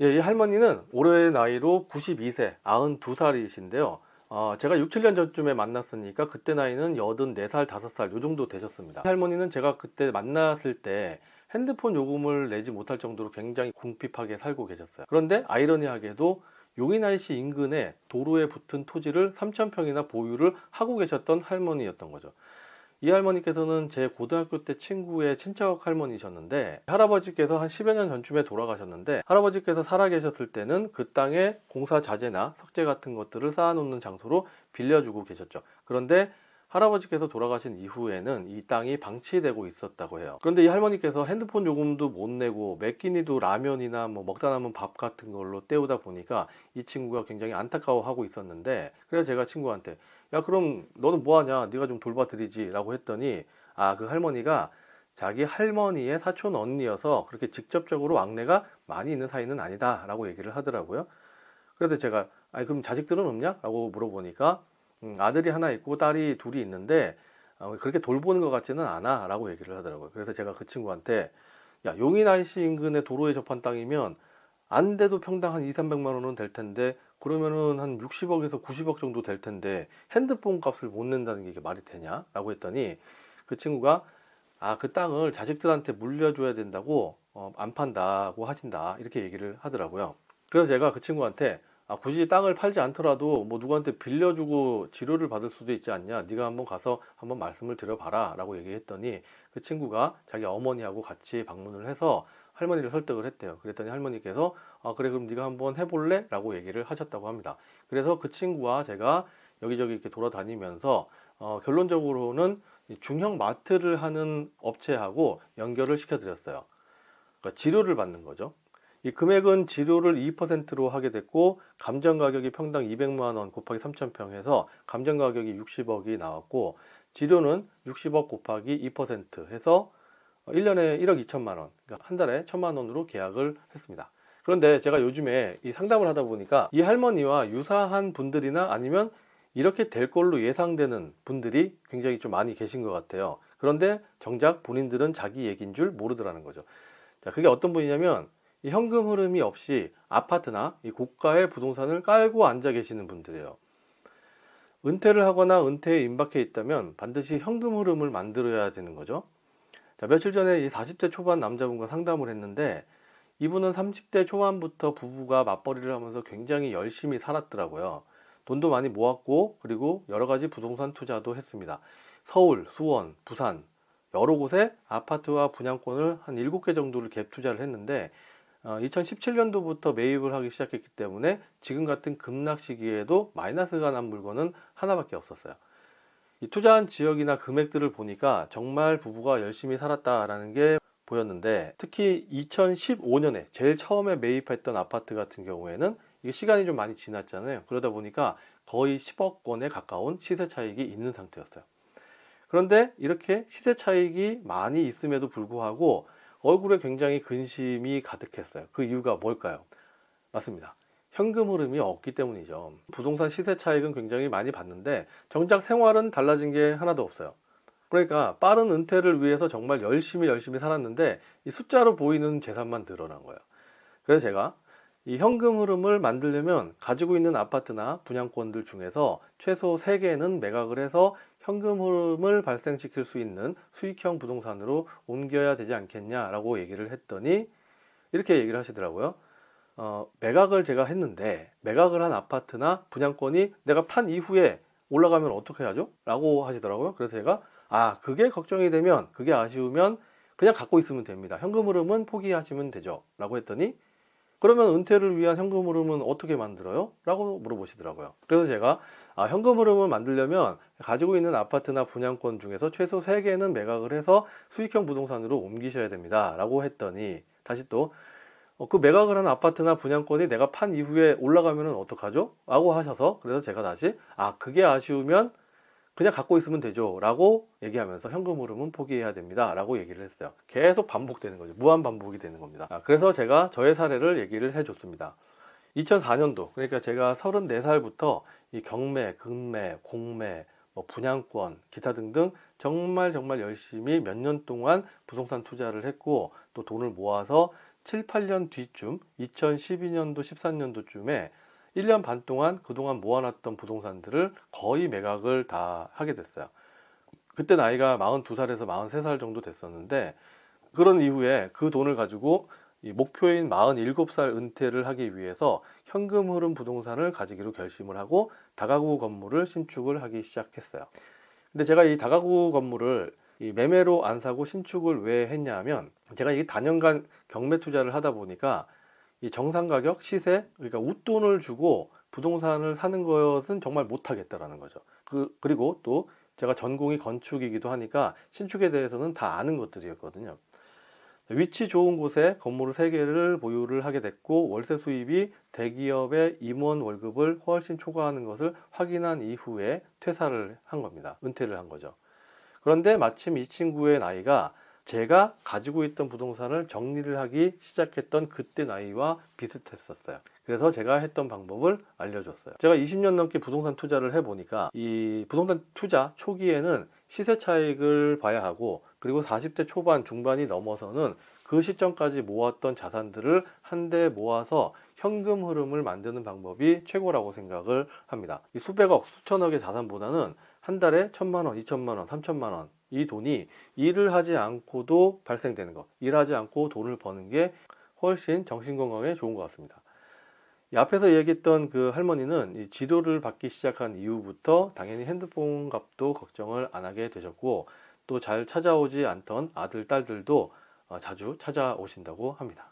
예, 이 할머니는 올해 나이로 92세, 92살이신데요. 제가 6, 7년 전쯤에 만났으니까 그때 나이는 84살, 5살 요 정도 되셨습니다. 할머니는 제가 그때 만났을 때 핸드폰 요금을 내지 못할 정도로 굉장히 궁핍하게 살고 계셨어요. 그런데 아이러니하게도 용인IC 인근에 도로에 붙은 토지를 3,000평이나 보유를 하고 계셨던 할머니였던 거죠. 이 할머니께서는 제 고등학교 때 친구의 친척 할머니셨는데, 할아버지께서 한 10여 년 전쯤에 돌아가셨는데, 할아버지께서 살아계셨을 때는 그 땅에 공사 자재나 석재 같은 것들을 쌓아놓는 장소로 빌려주고 계셨죠. 그런데 할아버지께서 돌아가신 이후에는 이 땅이 방치되고 있었다고 해요. 그런데 이 할머니께서 핸드폰 요금도 못 내고 매 끼니도 라면이나 뭐 먹다 남은 밥 같은 걸로 때우다 보니까 이 친구가 굉장히 안타까워하고 있었는데, 그래서 제가 친구한테 야, 그럼 너는 뭐 하냐? 네가 좀 돌봐드리지 라고 했더니, 그 할머니가 자기 할머니의 사촌 언니여서 그렇게 직접적으로 왕래가 많이 있는 사이는 아니다 라고 얘기를 하더라고요. 그래서 제가 그럼 자식들은 없냐? 라고 물어보니까 아들이 하나 있고 딸이 둘이 있는데 그렇게 돌보는 것 같지는 않아 라고 얘기를 하더라고요. 그래서 제가 그 친구한테 야, 용인IC 인근의 도로에 접한 땅이면 안 돼도 평당 한 2, 300만 원은 될 텐데, 그러면은 한 60억에서 90억 정도 될 텐데 핸드폰 값을 못 낸다는 게 이게 말이 되냐? 라고 했더니 그 친구가 그 땅을 자식들한테 물려줘야 된다고 안 판다고 하신다 이렇게 얘기를 하더라고요. 그래서 제가 그 친구한테 굳이 땅을 팔지 않더라도 뭐 누구한테 빌려주고 지료를 받을 수도 있지 않냐, 네가 한번 가서 한번 말씀을 드려봐라 라고 얘기했더니 그 친구가 자기 어머니하고 같이 방문을 해서 할머니를 설득을 했대요. 그랬더니 할머니께서 그래, 그럼 네가 한번 해볼래? 라고 얘기를 하셨다고 합니다. 그래서 그 친구와 제가 여기저기 이렇게 돌아다니면서 결론적으로는 중형 마트를 하는 업체하고 연결을 시켜드렸어요. 그러니까 지료를 받는 거죠. 이 금액은 지료를 2%로 하게 됐고, 감정 가격이 평당 200만 원 곱하기 3,000평 해서 감정 가격이 60억이 나왔고, 지료는 60억 곱하기 2% 해서 1년에 1억 2천만 원, 그러니까 한 달에 1천만 원으로 계약을 했습니다. 그런데 제가 요즘에 이 상담을 하다 보니까 이 할머니와 유사한 분들이나 아니면 이렇게 될 걸로 예상되는 분들이 굉장히 좀 많이 계신 것 같아요. 그런데 정작 본인들은 자기 얘기인 줄 모르더라는 거죠. 자, 그게 어떤 분이냐면 이 현금 흐름이 없이 아파트나 이 고가의 부동산을 깔고 앉아 계시는 분들이에요. 은퇴를 하거나 은퇴에 임박해 있다면 반드시 현금 흐름을 만들어야 되는 거죠. 자, 며칠 전에 이 40대 초반 남자분과 상담을 했는데 이분은 30대 초반부터 부부가 맞벌이를 하면서 굉장히 열심히 살았더라고요. 돈도 많이 모았고, 그리고 여러 가지 부동산 투자도 했습니다. 서울, 수원, 부산 여러 곳에 아파트와 분양권을 한 7개 정도를 갭 투자를 했는데 2017년도부터 매입을 하기 시작했기 때문에 지금 같은 급락 시기에도 마이너스가 난 물건은 하나밖에 없었어요. 이 투자한 지역이나 금액들을 보니까 정말 부부가 열심히 살았다라는 게 보였는데, 특히 2015년에 제일 처음에 매입했던 아파트 같은 경우에는 이게 시간이 좀 많이 지났잖아요. 그러다 보니까 거의 10억 원에 가까운 시세 차익이 있는 상태였어요. 그런데 이렇게 시세 차익이 많이 있음에도 불구하고 얼굴에 굉장히 근심이 가득했어요. 그 이유가 뭘까요? 맞습니다. 현금 흐름이 없기 때문이죠. 부동산 시세 차익은 굉장히 많이 봤는데 정작 생활은 달라진 게 하나도 없어요. 그러니까 빠른 은퇴를 위해서 정말 열심히 살았는데 이 숫자로 보이는 재산만 늘어난 거예요. 그래서 제가 이 현금 흐름을 만들려면 가지고 있는 아파트나 분양권들 중에서 최소 3개는 매각을 해서 현금 흐름을 발생시킬 수 있는 수익형 부동산으로 옮겨야 되지 않겠냐라고 얘기를 했더니 이렇게 얘기를 하시더라고요. 매각을 제가 했는데 매각을 한 아파트나 분양권이 내가 판 이후에 올라가면 어떻게 하죠? 라고 하시더라고요. 그래서 제가 그게 걱정이 되면, 그게 아쉬우면 그냥 갖고 있으면 됩니다. 현금 흐름은 포기하시면 되죠. 라고 했더니 그러면 은퇴를 위한 현금 흐름은 어떻게 만들어요? 라고 물어보시더라고요. 그래서 제가 현금 흐름을 만들려면 가지고 있는 아파트나 분양권 중에서 최소 3개는 매각을 해서 수익형 부동산으로 옮기셔야 됩니다. 라고 했더니 다시 또 그 매각을 한 아파트나 분양권이 내가 판 이후에 올라가면 어떡하죠? 라고 하셔서, 그래서 제가 다시 그게 아쉬우면 그냥 갖고 있으면 되죠 라고 얘기하면서 현금 흐름은 포기해야 됩니다 라고 얘기를 했어요. 계속 반복되는 거죠. 무한 반복이 되는 겁니다. 그래서 제가 저의 사례를 얘기를 해줬습니다. 2004년도, 그러니까 제가 34살부터 이 경매, 급매, 공매, 뭐 분양권, 기타 등등 정말 열심히 몇 년 동안 부동산 투자를 했고 또 돈을 모아서 7, 8년 뒤쯤 2012년도, 13년도쯤에 1년 반 동안 그동안 모아놨던 부동산들을 거의 매각을 다 하게 됐어요. 그때 나이가 42살에서 43살 정도 됐었는데, 그런 이후에 그 돈을 가지고 이 목표인 47살 은퇴를 하기 위해서 현금 흐름 부동산을 가지기로 결심을 하고 다가구 건물을 신축을 하기 시작했어요. 근데 제가 이 다가구 건물을 이 매매로 안 사고 신축을 왜 했냐 하면, 제가 이 다년간 경매 투자를 하다 보니까 이 정상 가격 시세, 그러니까 웃돈을 주고 부동산을 사는 것은 정말 못하겠다라는 거죠. 그리고 또 제가 전공이 건축이기도 하니까 신축에 대해서는 다 아는 것들이었거든요. 위치 좋은 곳에 건물을 3개를 보유를 하게 됐고, 월세 수입이 대기업의 임원 월급을 훨씬 초과하는 것을 확인한 이후에 퇴사를 한 겁니다. 은퇴를 한 거죠. 그런데 마침 이 친구의 나이가 제가 가지고 있던 부동산을 정리를 하기 시작했던 그때 나이와 비슷했었어요. 그래서 제가 했던 방법을 알려줬어요. 제가 20년 넘게 부동산 투자를 해보니까 이 부동산 투자 초기에는 시세 차익을 봐야 하고, 그리고 40대 초반 중반이 넘어서는 그 시점까지 모았던 자산들을 한데 모아서 현금 흐름을 만드는 방법이 최고라고 생각을 합니다. 이 수백억, 수천억의 자산보다는 한 달에 1,000만 원, 2,000만 원, 3,000만 원, 이 돈이 일을 하지 않고도 발생되는 것, 일하지 않고 돈을 버는 게 훨씬 정신건강에 좋은 것 같습니다. 이 앞에서 얘기했던 그 할머니는 이 지도를 받기 시작한 이후부터 당연히 핸드폰 값도 걱정을 안 하게 되셨고, 또 잘 찾아오지 않던 아들, 딸들도 자주 찾아오신다고 합니다.